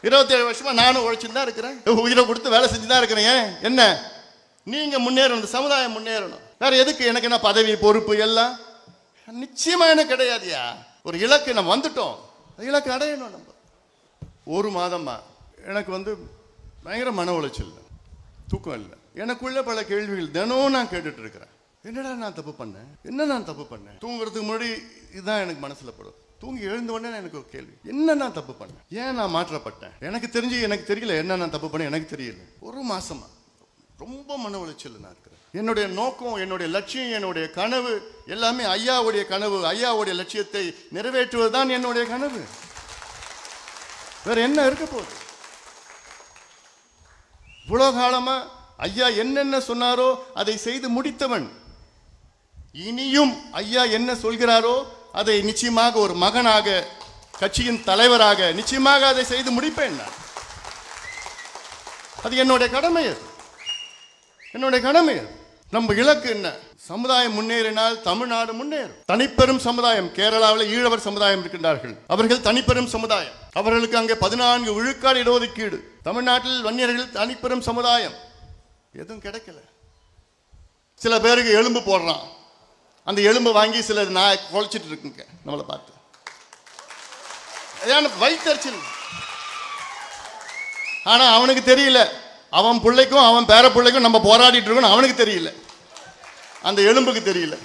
27 வருஷமா நானும் உழைச்சுதான் இருக்கிறேன், உயிரை கொடுத்து வேலை செஞ்சுதான் இருக்கிறேன். என்ன நீங்க முன்னேறணும், சமுதாயம் முன்னேறணும். வேற எதுக்கு? எனக்கு என்ன பதவி பொறுப்பு எல்லாம் நிச்சயமா எனக்கு கிடையாதுயா. ஒரு இலக்கு நம்ம வந்துட்டோம், இலக்கு அடையணும். நம்ம ஒரு மாதமா எனக்கு பயங்கர மன உளைச்சல், தூக்கம் இல்லை. எனக்குள்ள பல கேள்விகள் தினம் நான் கேட்டுட்டு இருக்கிறேன். என்னடா நான் தப்பு பண்ணேன், என்ன நான் தப்பு பண்ணேன்? தூங்குறதுக்கு முன்னாடி இதுதான் எனக்கு மனசுல படும். தூங்கி எழுந்த உடனே எனக்கு ஒரு கேள்வி, என்ன நான் தப்பு பண்ணேன், ஏன் நான் மாற்றப்பட்டேன்? எனக்கு தெரியல என்ன நான் தப்பு பண்ணேன், எனக்கு தெரியல. ஒரு மாசமா ரொம்ப மன உளைச்சல் நான் இருக்கிறேன். என்னுடைய நோக்கம், என்னுடைய லட்சியம், என்னுடைய கனவு எல்லாமே ஐயாவுடைய கனவு, ஐயாவுடைய லட்சியத்தை நிறைவேற்றுவதுதான் என்னுடைய கனவு. வேற என்ன இருக்க போகுது? இவ்வளவு காலமா ஐயா என்னென்ன சொன்னாரோ அதை செய்து முடித்தவன். இனியும் ஐயா என்ன சொல்கிறாரோ அதை நிச்சயமாக ஒரு மகனாக, கட்சியின் தலைவராக நிச்சயமாக அதை செய்து முடிப்பேன். அது என்னுடைய கடமை, என்னுடைய கடமை. நம்ம இலக்கு என்ன? சமுதாயம் முன்னேறினால் தமிழ்நாடு முன்னேறும். தனிப்பெரும் சமுதாயம், கேரளாவில் ஈழவர் சமுதாயம் இருக்கின்றார்கள், அவர்கள் தனிப்பெரும் சமுதாயம். அவர்களுக்கு அங்கே 14 விழுக்காடு இடஒதுக்கீடு. தமிழ்நாட்டில் வன்னியர்கள் தனிப்பெரும் சமுதாயம், எதுவும் கிடைக்கல. சில பேருக்கு எலும்பு போடுறான், அந்த எலும்பு வாங்கி சில நான் குழைச்சிட்டு இருக்குங்க நம்மளை பார்த்து. வயிற்றுச்சல். ஆனா அவனுக்கு தெரியல, அவன் பிள்ளைக்கும் அவன் பேர பிள்ளைக்கும் நம்ம போராடிட்டு இருக்கோம், அவனுக்கு தெரியல, அந்த எலும்புக்கு தெரியல.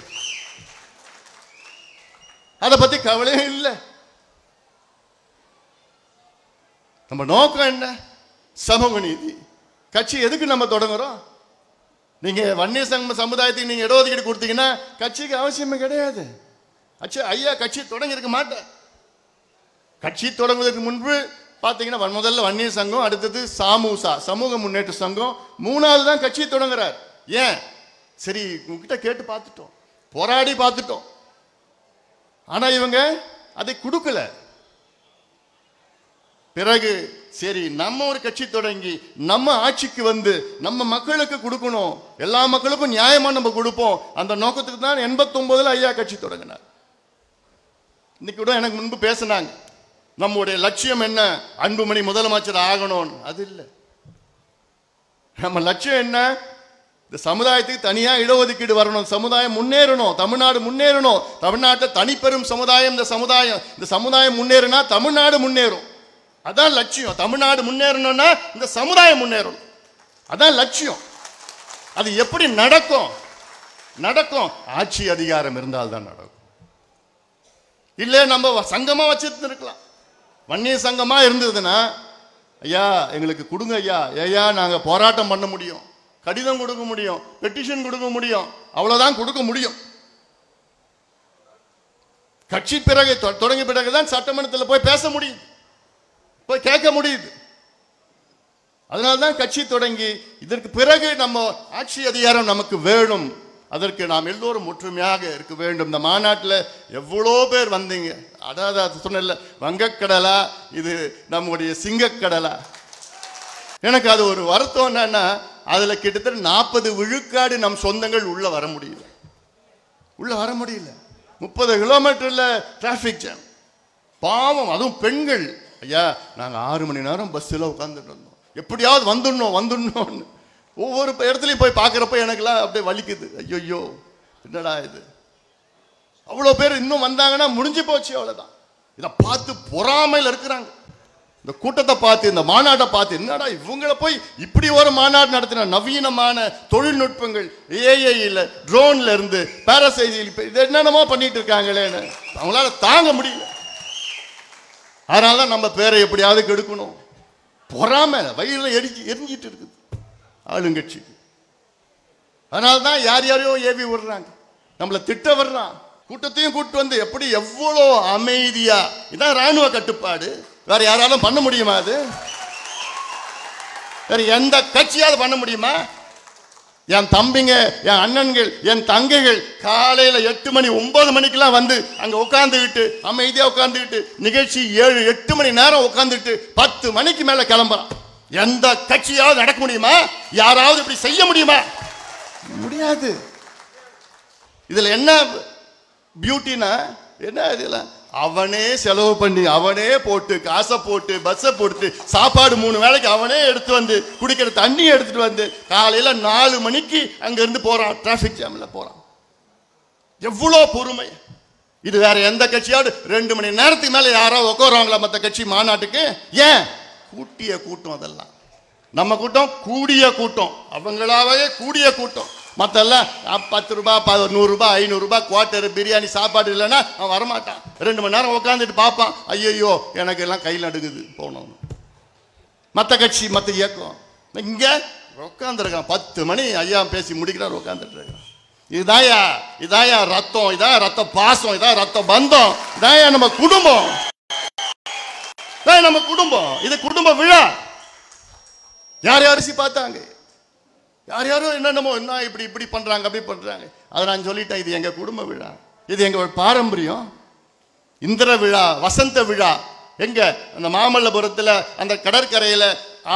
அதை பத்தி கவலையே இல்லை. நம்ம நோக்கம் என்ன? சமூக நீதி. கட்சி எதுக்கு நம்ம தொடங்குறோம்? நீங்க வன்னிய சமுதாயத்துக்கு நீங்க இடஒதுக்கீடு கொடுத்தீங்கன்னா கட்சிக்கு அவசியமே கிடையாது. ஐயா கட்சி தொடங்கி இருக்க மாட்டேன். கட்சி தொடங்குவதற்கு முன்பு பார்த்தீங்கன்னா முதல்ல வன்னிய சங்கம், அடுத்தது சாமூசா, சமூக முன்னேற்ற சங்கம், 3வது தான் கட்சி தொடங்குறார். ஏன்? சரி உங்ககிட்ட கேட்டு பார்த்துட்டோம், போராடி பார்த்துட்டோம், ஆனா இவங்க அதை கொடுக்கல. பிறகு சரி நம்ம ஒரு கட்சி தொடங்கி நம்ம ஆட்சிக்கு வந்து நம்ம மக்களுக்கு கொடுக்கணும், எல்லா மக்களுக்கும் நியாயமா நம்ம கொடுப்போம். அந்த நோக்கத்துக்கு தான் 89ல் ஐயா கட்சி தொடங்கினார். இன்னைக்கு கூட எனக்கு முன்பு பேசினாங்க, நம்முடைய லட்சியம் என்ன, அன்புமணி முதலமைச்சர் ஆகணும். அது இல்லை. நம்ம லட்சியம் என்ன? இந்த சமுதாயத்துக்கு தனியா இடஒதுக்கீடு வரணும், சமுதாயம் முன்னேறணும், தமிழ்நாடு முன்னேறணும். தமிழ்நாட்டில் தனிப்பெரும் சமுதாயம், இந்த சமுதாயம் முன்னேறினா தமிழ்நாடு முன்னேறும். அதான் லட்சியம். தமிழ்நாடு முன்னேறணும்னா இந்த சமுதாயம் முன்னேறணும், அதான் லட்சியம். அது எப்படி நடக்கும்? ஆட்சி அதிகாரம் இருந்தால் தான் நடக்கும். இல்ல நம்ம சங்கமா வச்சிருந்து இருக்கலாம். வன்னிய சங்கமா இருந்ததுன்னா ஐயா எங்களுக்கு கொடுங்க ஐயா, ஐயா நாங்க போராட்டம் பண்ண முடியும், கடிதம் கொடுக்க முடியும், பெட்டிஷன் கொடுக்க முடியும், அவ்வளவுதான் கொடுக்க முடியும். கட்சி பிறகு தொடங்கிய பிறகுதான் சட்டமன்றத்தில் போய் பேச முடியும், போய் கேட்க முடியுது. அதனால்தான் கட்சி தொடங்கி இதற்கு பிறகு நம்ம ஆட்சி அதிகாரம் நமக்கு வேணும். அதற்கு நாம் எல்லோரும் ஒற்றுமையாக இருக்க வேண்டும். இந்த மாநாட்டில் எவ்வளோ பேர் வந்தீங்க. அதாவது சொன்ன வங்கக்கடலா இது நம்முடைய சிங்கக்கடலா? எனக்கு அது ஒரு வருத்தம் என்னன்னா, அதுல கிட்டத்தட்ட 40 விழுக்காடு நம் சொந்தங்கள் உள்ள வர முடியல. 30 கிலோமீட்டர்ல டிராபிக் ஜாம். பாவம், அதுவும் பெண்கள். ஐயா நாங்க 6 மணி நேரம் பஸ்ஸில் உட்காந்துட்டு இருந்தோம், எப்படியாவது வந்துடணும்னு. ஒவ்வொரு இடத்துலையும் போய் பார்க்குறப்ப எனக்குலாம் அப்படியே வலிக்குது. ஐயோ என்னடா இது, அவ்வளோ பேர் இன்னும் வந்தாங்கன்னா முடிஞ்சு போச்சு, அவ்வளோதான். இதை பார்த்து பொறாமையில் இருக்கிறாங்க. இந்த கூட்டத்தை பார்த்து, இந்த மாநாட்டை பார்த்து, என்னடா இவங்களை போய் இப்படி ஒரு மாநாடு நடத்தின, நவீனமான தொழில்நுட்பங்கள், ஏஐயில், ட்ரோன்ல இருந்து பாராசைல் இது என்னென்னமோ பண்ணிட்டு இருக்காங்களேன்னு அவங்களால தாங்க முடியல. அதனால தான் நம்ம பேரை எப்படியாவது கெடுக்கணும், பொறாமை வயிறுல எரிஞ்சிட்டு இருக்குது ஆளுங்கட்சிக்கு. அதனால்தான் யாரையோ ஏவி விடுறாங்க, நம்மளை திட்ட வர்றான். கூட்டத்தையும் கூட்டு வந்து எப்படி எவ்வளோ அமைதியா, இதான் ராணுவ கட்டுப்பாடு. வேற யாராலும் பண்ண முடியுமா? அது வேற எந்த கட்சியாவது பண்ண முடியுமா? என் தம்பிங்க, என் அண்ணன்கள், என் தங்கைகள் காலையில 8 மணி 9 மணிக்கெல்லாம் வந்து அங்க உட்காந்துக்கிட்டு அமைதியா உட்காந்துக்கிட்டு நிகழ்ச்சி 7-8 மணி நேரம் உட்காந்துட்டு 10 மணிக்கு மேல கிளம்புறான். எந்த கட்சியாவது நடக்க முடியுமா? யாராவது இப்படி செய்ய முடியுமா? முடியாது. இதுல என்ன பியூட்டினா என்ன, இதுல அவனே செலவு பண்ணி அவனே போட்டு காசை போட்டு பஸ்ஸை போட்டு சாப்பாடு 3 வேளைக்கு அவனே எடுத்து வந்து குடிக்கிற தண்ணி எடுத்துட்டு வந்து காலையில 4 மணிக்கு அங்க இருந்து போறான். டிராபிக் ஜாம்ல போறான். எவ்வளோ பொறுமை! இது வேற எந்த கட்சியாவது 2 மணி நேரத்துக்கு மேல யாராவது உட்காருவாங்களா மற்ற கட்சி மாநாட்டுக்கு? ஏன்? கூட்டிய கூட்டம். அதெல்லாம் நம்ம கூட்டம் கூடிய கூட்டம், அவங்களாவே கூடிய கூட்டம். மற்றெல்லாம் 10 ரூபாய் 100 ரூபாய் 500 ரூபாய் குவார்டர் பிரியாணி சாப்பாடு இல்லைன்னா அவன் வரமாட்டான். 2 மணி நேரம் உட்காந்துட்டு பார்ப்பான். ஐயோ எனக்கு எல்லாம் கையில் நடுங்குது போனோம். மற்ற கட்சி மற்ற இயக்கம் இங்க உட்காந்துருக்கான். 10 மணி ஐயா பேசி முடிக்கிறார், உட்காந்துட்டு இருக்கான். இதாயா ரத்தம், இதான் ரத்த பாசம், இதான் ரத்த பந்தம், இதாயா நம்ம குடும்பம், நம்ம குடும்பம். இது குடும்ப விழா. யார் அரிசி பார்த்தாங்க, யார் யாரும் என்னென்னமோ என்ன இப்படி இப்படி பண்றாங்க அப்படி பண்றாங்க. அதை நான் சொல்லிட்டேன், இது எங்க குடும்ப விழா, இது எங்க பாரம்பரியம். இந்திர விழா, வசந்த விழா. எங்க அந்த மாமல்லபுரத்துல அந்த கடற்கரையில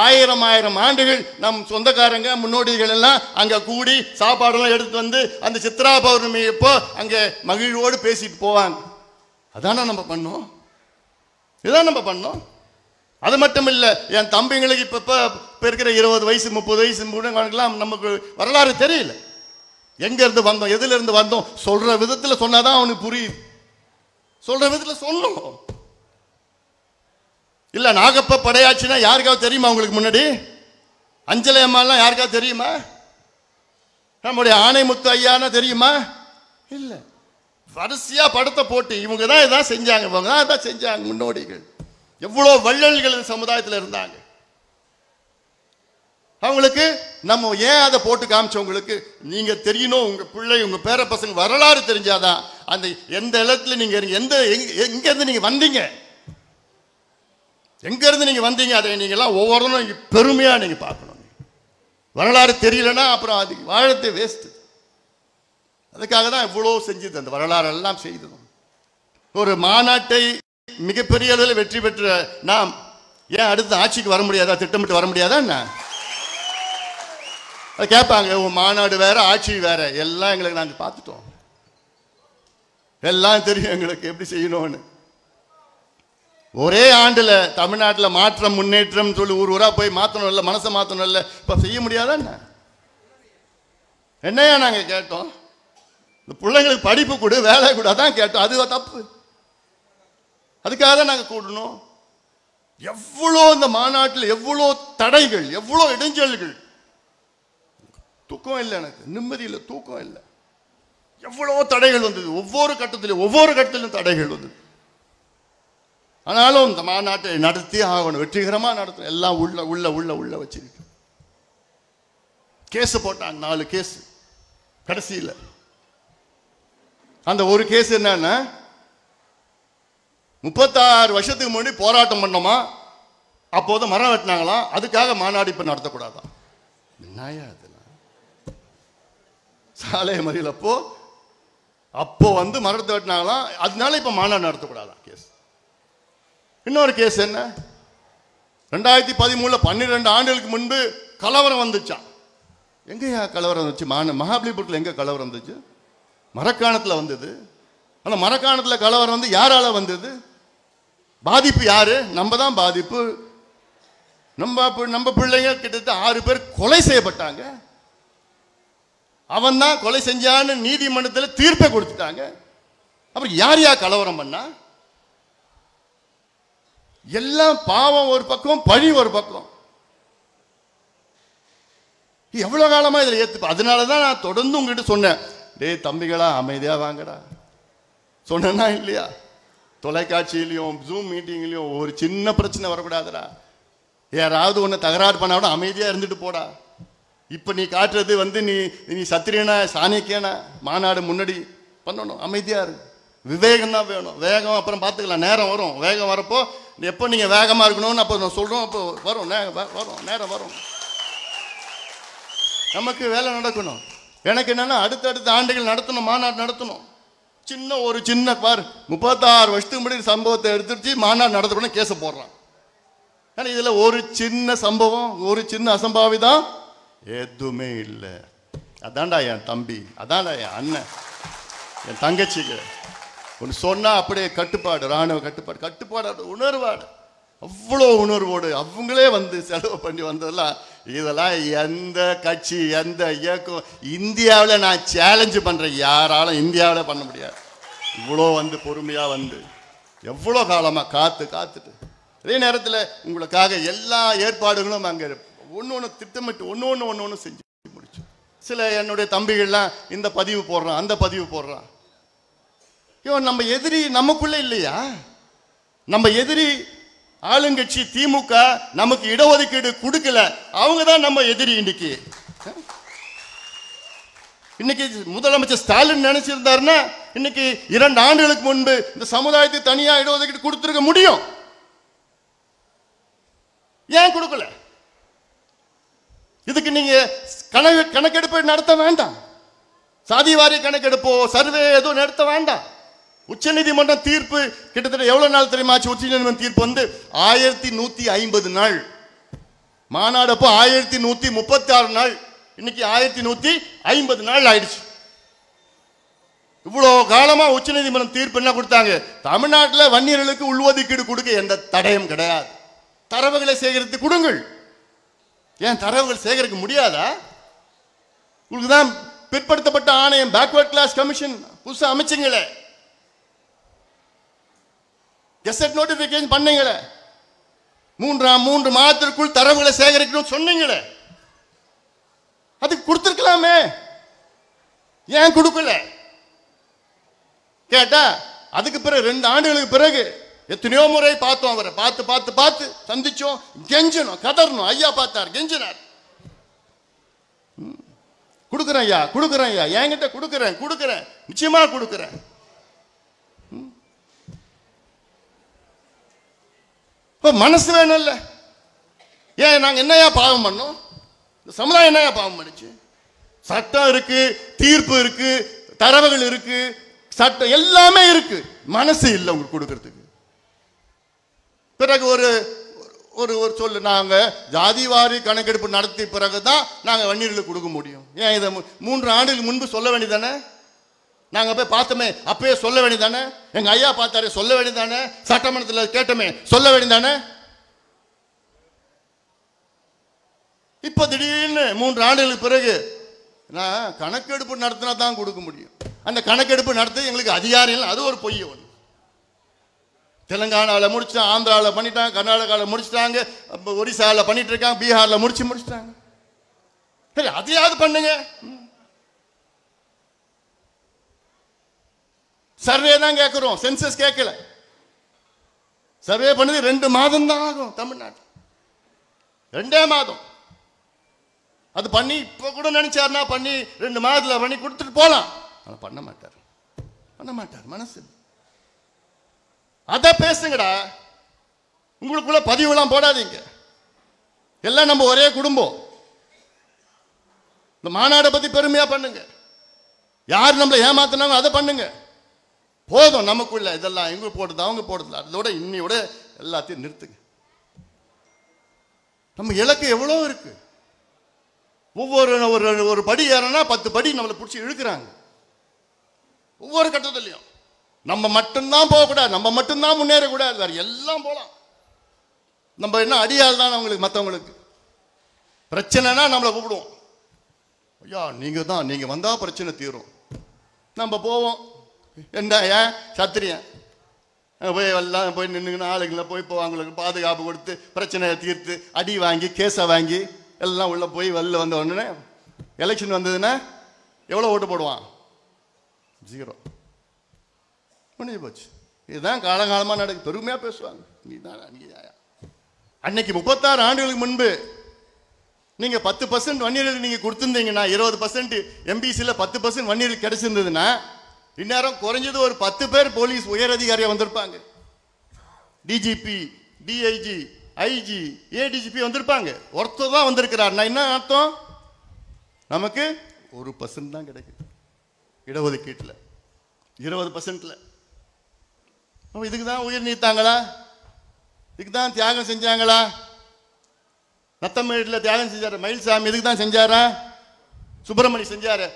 1000 ஆண்டுகள் நம் சொந்தக்காரங்க முன்னோடிகள் எல்லாம் அங்க கூடி சாப்பாடெல்லாம் எடுத்து வந்து அந்த சித்ரா பௌர்ணமி எப்போ அங்க மகிழ்வோடு பேசிட்டு போவாங்க. அதான நம்ம பண்ணோம், இதான் நம்ம பண்ணோம். அது மட்டும் இல்ல, என் தம்பிங்களுக்கு இப்ப இருக்கிற 20 வயசு 30 வயசு முன்னெல்லாம் நமக்கு வரலாறு தெரியல. எங்க இருந்து வந்தோம், எதுல இருந்து வந்தோம் சொல்ற விதத்துல சொன்னாதான் அவனுக்கு புரியுது. சொல்ற விதத்துல சொன்னோம். இல்ல நாகப்ப படையாச்சுன்னா யாருக்காவது தெரியுமா உங்களுக்கு? முன்னாடி அஞ்சலி அம்மாலாம் யாருக்காவது தெரியுமா? நம்முடைய ஆணைமுத்து ஐயானா தெரியுமா? இல்ல. வரிசையா படத்தை போட்டு இவங்க தான் இதான் செஞ்சாங்க, இவங்க தான் இதான் செஞ்சாங்க முன்னோடிகள். எவ்வளோ வள்ளல்கள் சமுதாயத்தில் இருந்தாங்க. அவங்களுக்கு நம்ம ஏன் அதை போட்டு காமிச்சவங்களுக்கு நீங்க தெரியணும். உங்க பிள்ளை உங்க பேர பசங்க வரலாறு தெரிஞ்சாதான் அந்த எந்த இடத்துல நீங்க எங்க இருந்து நீங்க வந்தீங்க, எங்க இருந்து நீங்க வந்தீங்க, அதை நீங்க எல்லாம் ஒவ்வொருத்தரும் பெருமையா நீங்க பார்க்கணும். வரலாறு தெரியலன்னா அப்புறம் அது வாழத்தை வேஸ்ட். அதுக்காக தான் இவ்வளோ செஞ்சது, அந்த வரலாறு எல்லாம் செய்ததும். ஒரு மாநாட்டை மிகப்பெரிய அளவில் வெற்றி பெற்ற நாம் ஏன் அடுத்த ஆட்சிக்கு வர முடியாதா, திட்டமிட்டு வர முடியாதா என்ன? அது கேட்பாங்க, மாநாடு வேற ஆட்சி வேற. எல்லாம் எங்களுக்கு நாங்கள் பார்த்துட்டோம், எல்லாம் தெரியும் எங்களுக்கு எப்படி செய்யணும்னு. ஒரே ஆண்டுல தமிழ்நாட்டில் மாற்றம் முன்னேற்றம் சொல்லி ஊரா போய் மாற்றணும் இல்லை, மனசை மாற்றணும் இல்லை, இப்போ செய்ய முடியாதா என்ன? என்னையா நாங்கள் கேட்டோம், இந்த பிள்ளைங்களுக்கு படிப்பு கொடு, வேலை கொடு, அதான் கேட்டோம். அது தப்பு. அதுக்காக தான் நாங்கள் கூடணும். எவ்வளோ இந்த மாநாட்டில் எவ்வளோ தடைகள், எவ்வளோ இடைஞ்சல்கள். தூக்கம் இல்லை, எனக்கு நிம்மதி இல்லை, தூக்கம் இல்லை. எவ்வளோ தடைகள் வந்தது, ஒவ்வொரு கட்டத்திலும் தடைகள் வந்தது. ஆனாலும் இந்த மாநாட்டை நடத்தி ஆகணும், வெற்றிகரமா நடத்தணும். எல்லாம் உள்ள உள்ள உள்ள உள்ள வச்சிருக்கு. கேஸ் போட்டாங்க, 4 கேஸ். கடைசியில் அந்த ஒரு கேஸ் என்னன்னா, 36 வருஷத்துக்கு முன்னாடி போராட்டம் பண்ணோமா, அப்போது மரம் வெட்டினாங்களாம், அதுக்காக மாநாடு இப்ப நடத்தக்கூடாதான். என்னையா அதெல்லாம்? சாலை மறியல் அப்போ வந்து மரத்தை வெட்டினாங்களாம், அதனால இப்ப மாநாடு நடத்தக்கூடாதான் கேஸ். இன்னொரு கேஸ் என்ன, 2013 12 ஆண்டுகளுக்கு முன்பு கலவரம் வந்துச்சான். எங்கயா கலவரம் வந்துச்சு? மகாபலிபுரத்தில் எங்க கலவரம் வந்துச்சு? மரக்காணத்தில் வந்தது. அந்த மரக்காணத்தில் கலவரம் வந்து யாரால வந்தது? பாதிப்பு யாரு? நம்ம தான் பாதிப்பு. நம்ம பிள்ளைங்க கிட்டத்தட்ட 6 பேர் கொலை செய்யப்பட்டாங்க. அவன் தான் கொலை செஞ்சான்னு நீதிமன்றத்தில் தீர்ப்பை கொடுத்துட்டாங்க. அப்புறம் யார் கலவரம் பண்ணா? எல்லாம் பாவம் ஒரு பக்கம், பழி ஒரு பக்கம். எவ்வளவு காலமா இதுல ஏத்துப்ப. அதனாலதான் நான் தொடர்ந்து உங்ககிட்ட சொன்னேன், டேய் தம்பிகளா அமைதியா வாங்கடா சொன்னா இல்லையா? தொலைக்காட்சியிலையும் ஜூம் மீட்டிங்லையும் ஒரு சின்ன பிரச்சனை வரக்கூடாதுடா. யாராவது ஒன்று தகராறு பண்ணா கூட அமைதியா இருந்துட்டு போடா. இப்ப நீ காட்டுறது வந்து நீ சத்திரியனா சாணிக்கியனா மாநாடு முன்னாடி பண்ணணும். அமைதியா இருக்கு. விவேகம் தான் வேணும். வேகம் அப்புறம் பார்த்துக்கலாம், நேரம் வரும். வேகம் வரப்போ எப்போ நீங்க வேகமா இருக்கணும்னு அப்போ நான் சொல்றோம், அப்போ வரும், நேரம் வரும். நமக்கு வேலை நடக்கணும். எனக்கு என்னன்னா அடுத்தடுத்த ஆண்டுகள் நடத்தணும், மாநாடு நடத்தணும். ஒரு சின்ன பாரு 36 வருஷத்துக்கு முன்னாடி சம்பவத்தை எடுத்துருச்சு மாநாடு நடத்தப்பட கேஸை போடுறான். ஏன்னா இதுல ஒரு சின்ன சம்பவம், ஒரு சின்ன அசம்பாவிதம் எதுவுமே இல்லை. அதான்டா என் தம்பி, அதான்டா என் அண்ணன், என் தங்கச்சிக்கு ஒன்று சொன்னா அப்படியே கட்டுப்பாடு, ராணுவ கட்டுப்பாடு, கட்டுப்பாடு உணர்வாடு, அவ்வளோ உணர்வோடு அவங்களே வந்து செலவு பண்ணி வந்ததெல்லாம். இதெல்லாம் எந்த கட்சி எந்த இயக்கம் இந்தியாவில் நான் சேலஞ்சு பண்றேன், யாராலும் இந்தியாவில் பண்ண முடியாது. இவ்வளோ வந்து பொறுமையா வந்து எவ்வளோ காலமா காத்துட்டு அதே நேரத்தில் உங்களுக்காக எல்லா ஏற்பாடுகளும் அங்கே ஒன்று திட்டமிட்டு ஒன்று செஞ்சு முடிச்சு. சில என்னுடைய தம்பிகள்லாம் இந்த பதிவு போடுறான், அந்த பதிவு போடுறான். நம்ம எதிரி நமக்குள்ள இல்லையா? நம்ம எதிரி ஆளுங்கட்சி திமுக நமக்கு இடஒதுக்கீடு கொடுக்கல, அவங்க தான் நம்ம எதிரி. இன்னைக்கு முதலமைச்சர் ஸ்டாலின் நினைச்சிருந்தாருன்னா இன்னைக்கு 2 ஆண்டுகளுக்கு முன்பு இந்த சமுதாயத்துக்கு தனியா இடஒதுக்கீடு கொடுத்திருக்க முடியும். ஏன் கொடுக்கல? இதுக்கு நீங்க கணக்கெடுப்பு நடத்த வேண்டாம், சாதிவாரி கணக்கெடுப்போ சர்வே எதுவும் நடத்த வேண்டாம். உச்சநீதிமன்றம் தீர்ப்பு கிட்டத்தட்ட எவ்வளவு நாள் தெரியுமாச்சு? உச்சநீதிமன்றம் தீர்ப்பு வந்து 1150 நாள், மாநாடு அப்போ 1136 நாள், இன்னைக்கு 1150 நாள் ஆயிடுச்சு. இவ்வளவு காலமா உச்சநீதிமன்றம் தீர்ப்பு என்ன கொடுத்தாங்க? தமிழ்நாட்டில் வன்னியர்களுக்கு உள்ஒதுக்கீடு கொடுக்க எந்த தடையும் கிடையாது, தரவுகளை சேகரித்து கொடுங்கள். ஏன் தரவுகள் சேகரிக்க முடியாதா? உங்களுக்கு தான் பிற்படுத்தப்பட்ட ஆணையம், பேக்வர்ட் கிளாஸ் கமிஷன் புதுசா அமைச்சிங்களே, கெசட் நோட்டிபிகேஷன் பண்ணீங்களே, 3 மாதத்திற்குள் தரவுகளை சேகரிக்கணும் சொன்னீங்களே, அதுக்கு கொடுத்திருக்கலாமே, ஏன் கொடுக்கல? கேட்டா அதுக்கு பிறகு 2 ஆண்டுகளுக்கு பிறகு எத்தனையோ முறை பார்த்தோம், அவரை பார்த்து சந்திச்சோம், கெஞ்சணும், கதறணும். ஐயா பார்த்தார், கெஞ்சினார், கொடுக்குறேன் ஐயா, என்கிட்ட கொடுக்குறேன், நிச்சயமா கொடுக்குறேன். மனசு வேணும் இல்ல? ஏன் நாங்க என்னையா பாவம் பண்ணோம்? சமுதாயம் என்னையா பாவம் பண்ணிச்சு? சட்டம் இருக்கு, தீர்ப்பு இருக்கு, தரவுகள் இருக்கு, சட்டம் எல்லாமே இருக்கு, மனசு இல்லை உங்களுக்கு கொடுக்கறதுக்கு. பிறகு ஒரு ஒரு சொல்லு, நாங்க ஜாதிவாரி கணக்கெடுப்பு நடத்தி பிறகுதான் நாங்க வன்னியர்களுக்கு கொடுக்க முடியும். ஏன் இதை 3 ஆண்டுகளுக்கு முன்பு சொல்ல வேண்டியதானே? நாங்க போய் பார்த்தோமே, அப்பயே சொல்ல வேண்டியதானே? எங்க ஐயா பார்த்தாரு, சொல்ல வேண்டியதானே? சட்டமன்றத்தில் கேட்டோமே, சொல்ல வேண்டியதானே? இப்ப திடீர்னு 3 ஆண்டுகளுக்கு பிறகு நான் கணக்கெடுப்பு நடத்தினா தான் கொடுக்க முடியும். அந்த கணக்கெடுப்பு நடத்த எங்களுக்கு அதிகாரம் இல்லை, அது ஒரு பொய். ஒன்று தெலுங்கானாவில் முடிச்சிட்டாங்க, ஆந்திராவில் பண்ணிட்டாங்க, கர்நாடகாவில் முடிச்சிட்டாங்க, ஒரிசாவில் பண்ணிட்டு இருக்காங்க, பீகாரில் முடிச்சிட்டாங்க. சரி, அதையாவது பண்ணுங்க. சர்வே தான் கேட்கிறோம், சென்சஸ் கேட்கல. சர்வே பண்ணது 2 மாதம் தான் ஆகும் தமிழ்நாட்டில், 2 மாதம். அது பண்ணி இப்ப கூட நினைச்சாருன்னா பண்ணி 2 மாதத்துல பண்ணி கொடுத்துட்டு போலாம். ஆனா பண்ண மாட்டார், மனசு. அத பேசுங்கடா, உங்களுக்குள்ள பதிவுலாம் போடாதீங்க. எல்லாம் நம்ம ஒரே குடும்பம். இந்த மாநாடை பத்தி பெருமையா பண்ணுங்க, யார் நம்மளை ஏமாத்தினாங்க அதை பண்ணுங்க. போதும் நமக்குள்ள இதெல்லாம் எங்க போடுது அவங்க போடுது, அதோட இன்னையோட எல்லாத்தையும் நிறுத்துங்க. நம்ம இலக்கு எவ்வளவு இருக்கு? ஒவ்வொரு ஒரு படி ஏறனா 10 படி நம்மளை பிடிச்சி இழுக்கிறாங்க. ஒவ்வொரு கட்டத்திலையும் நம்ம மட்டும்தான் போகக்கூடாது, நம்ம மட்டும்தான் முன்னேறக்கூடாது, வேற எல்லாம் போலாம். நம்ம என்ன அடியால் தான் அவங்களுக்கு, மற்றவங்களுக்கு பிரச்சனைனா நம்மளை கூப்பிடுவோம். ஐயா நீங்க வந்தா பிரச்சனை தீரும். நம்ம போவோம், என்ன ஏன் சத்திரியன் போய் எல்லாம் போய் நின்றுங்கன்னு ஆளுங்களை போய் அவங்களுக்கு பாதுகாப்பு கொடுத்து பிரச்சனையை தீர்த்து அடி வாங்கி கேஸை வாங்கி எல்லாம் உள்ள போய் வெளில வந்த உடனே எலெக்ஷன் வந்ததுன்னா எவ்வளோ ஓட்டு போடுவான்? 0. முடிஞ்சு போச்சு. இதுதான் காலங்காலமாக நடக்கு. பெருமையாக பேசுவாங்க. அன்னைக்கு 36 ஆண்டுகளுக்கு முன்பு நீங்க 10% வன்னியர்கள் நீங்க கொடுத்திருந்தீங்கன்னா, 20% எம்பிசியில் 10% வன்னியர்கள் கிடைச்சிருந்ததுன்னா, இந்நேரம் குறைஞ்சது ஒரு 10 பேர் போலீஸ் உயர் அதிகாரியா வந்திருப்பாங்க. டிஜிபி, டிஐஜி, ஐஜி, ஏடிஜிபி வந்திருப்பாங்க. ஒருத்தர் தான் வந்திருக்கிறார். நான் என்ன அர்த்தம்? நமக்கு 1% தான் கிடைக்குது இடஒதுக்கீட்டில், 20%. இதுக்கு தான் உயிர் நீத்தாங்களா? இதுக்கு தான் தியாகம் செஞ்சாங்களா? நத்தமேட்டில் தியாகம் செஞ்சாரு மயில்சாமி, இதுக்கு தான் செஞ்சாரா? சுப்பிரமணி செஞ்சாரு.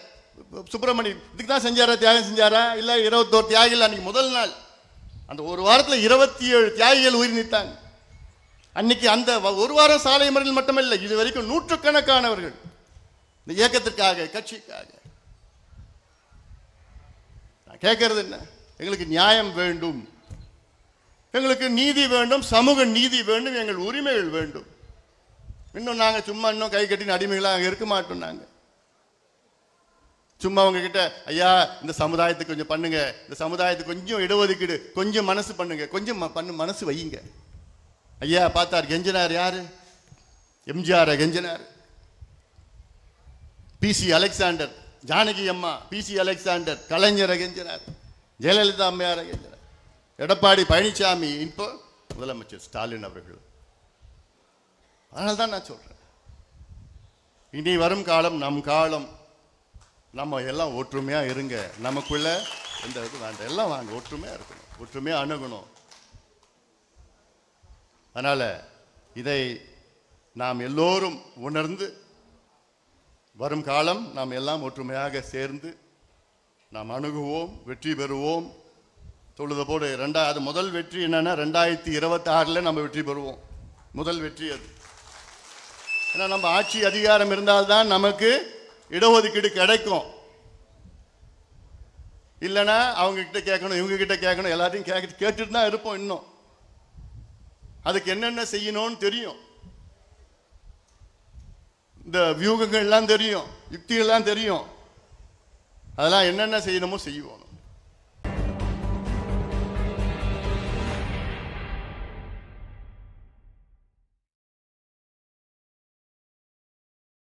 சுப்பிரமணியம் இதுக்கு தான் செஞ்சாரா, தியாகம் செஞ்சாரா? இல்லை 21 தியாகிகள் அன்னைக்கு முதல் நாள் அந்த ஒரு வாரத்தில் 27 தியாகிகள் உயிர் நீத்தாங்க. அன்னைக்கு அந்த ஒரு வாரம் சாலை மறியல் மட்டுமல்ல, இது வரைக்கும் நூற்றுக்கணக்கானவர்கள் இந்த இயக்கத்திற்காக, கட்சிக்காக. நான் கேட்கறது என்ன? எங்களுக்கு நியாயம் வேண்டும், எங்களுக்கு நீதி வேண்டும், சமூக நீதி வேண்டும், எங்கள் உரிமைகள் வேண்டும். இன்னும் நாங்கள் சும்மா இன்னும் கை கட்டின அடிமைகளாக அங்கே இருக்க மாட்டோம். நாங்கள் சும்மா உங்ககிட்ட ஐயா இந்த சமுதாயத்துக்கு கொஞ்சம் பண்ணுங்க, இந்த சமுதாயத்துக்கு கொஞ்சம் இடஒதுக்கீடு, கொஞ்சம் மனசு பண்ணுங்க, கொஞ்சம் மனசு வையுங்க. ஐயா பார்த்தார், கெஞ்சனார் யாரு? எம்ஜிஆர் கெஞ்சனார், பிசி அலெக்சாண்டர், ஜானகி அம்மா, பிசி அலெக்சாண்டர், கலைஞரை கெஞ்சனார், ஜெயலலிதா அம்மையாரை கெஞ்சனார், எடப்பாடி பழனிசாமி, இப்போ முதலமைச்சர் ஸ்டாலின் அவர்கள். அதனால தான் நான் சொல்றேன், இனி வரும் காலம் நம் காலம். நம்ம எல்லாம் ஒற்றுமையா இருங்க, நமக்குள்ள எந்த இது வேண்டாம், எல்லாம் வாங்க, ஒற்றுமையா இருக்கணும், ஒற்றுமையா அணுகணும். அதனால இதை நாம் எல்லோரும் உணர்ந்து வரும் காலம் நாம் எல்லாம் ஒற்றுமையாக சேர்ந்து நாம் அணுகுவோம், வெற்றி பெறுவோம். சொல்லுத போது அது முதல் வெற்றி என்னன்னா 2026 நம்ம வெற்றி பெறுவோம். முதல் வெற்றி அது. ஏன்னா நம்ம ஆட்சி அதிகாரம் இருந்தால்தான் நமக்கு இடஒதுக்கீடு கிடைக்கும். இல்லைன்னா அவங்க கிட்ட கேட்கணும், இவங்க கிட்ட கேட்கணும், எல்லாத்தையும் கேட்டுட்டு தான் இருப்போம். இன்னும் அதுக்கு என்னென்ன செய்யணும்னு தெரியும், இந்த வியூகங்கள்லாம் தெரியும், யுக்திகள்லாம் தெரியும். அதெல்லாம் என்னென்ன செய்யணுமோ செய்வோம்.